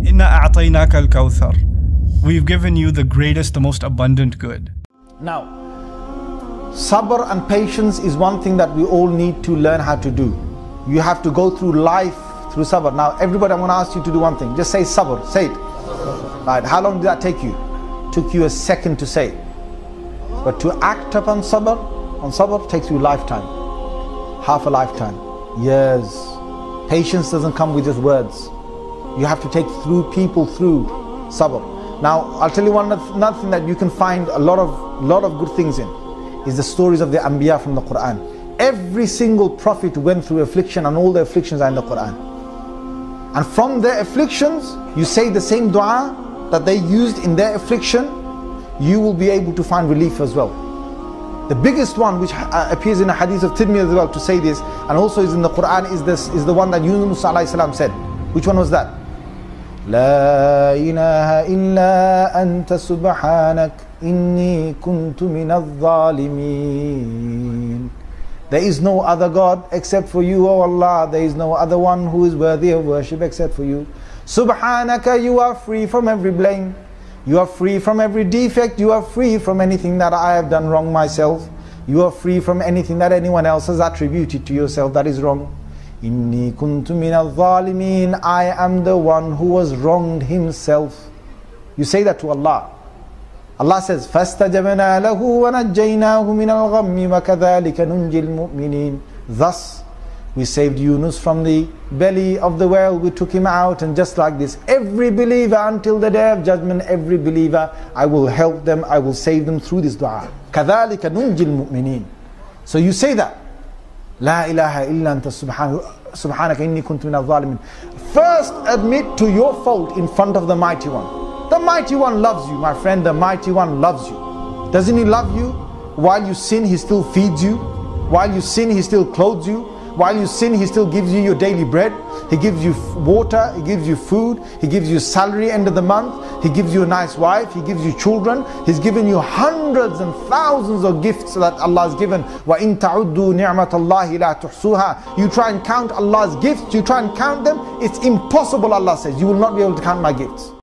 Inna a'tainaka al-Kawthar. We've given you the greatest, the most abundant good. Now, sabr and patience is one thing that we all need to learn how to do. You have to go through life through sabr. Now, everybody, I'm going to ask you to do one thing. Just say sabr. Say it. Right. How long did that take you? Took you a second to say it. But to act upon sabr takes you a lifetime. Half a lifetime. Years. Patience doesn't come with just words. You have to take people through sabr. Now, I'll tell you another thing that you can find a lot of good things in, is the stories of the Anbiya from the Quran. Every single prophet went through affliction, and all the afflictions are in the Quran. And from their afflictions, you say the same dua that they used in their affliction, you will be able to find relief as well. The biggest one, which appears in a hadith of Tirmidhi as well, to say this, and also is in the Quran, is the one that Yunus alayhi salam said. Which one was that? لا إله إلا أنت سبحانك إني كنت من الظالمين. There is no other God except for you, O Allah. There is no other one who is worthy of worship except for you. Subhanaka, you are free from every blame. You are free from every defect. You are free from anything that I have done wrong myself. You are free from anything that anyone else has attributed to yourself that is wrong. Inni kuntu minal zalimin. I am the one who was wronged himself. You say that to Allah. Allah says, فَاسْتَجَبْنَا لَهُ وَنَجَّيْنَاهُ مِنَ الْغَمِّ وَكَذَلِكَ نُنْجِي الْمُؤْمِنِينَ. Thus, we saved Yunus from the belly of the whale. We took him out, and just like this, every believer until the day of judgment, every believer, I will help them, I will save them through this dua. كَذَلِكَ نُنْجِي الْمُؤْمِنِينَ. So you say that. لا إله إلا أنت سبحانك إني كنت من الظالمين. First admit to your fault in front of the Mighty One. The Mighty One loves you, my friend. The Mighty One loves you. Doesn't He love you? While you sin, He still feeds you. While you sin, He still clothes you. While you sin, He still gives you your daily bread. He gives you water, He gives you food, He gives you salary end of the month, He gives you a nice wife, He gives you children. He's given you hundreds and thousands of gifts that Allah has given. وَإِن تَعُدُّوا نِعْمَةَ اللَّهِ لَا تُحْصُوهَا. You try and count Allah's gifts, you try and count them, it's impossible, Allah says. You will not be able to count my gifts.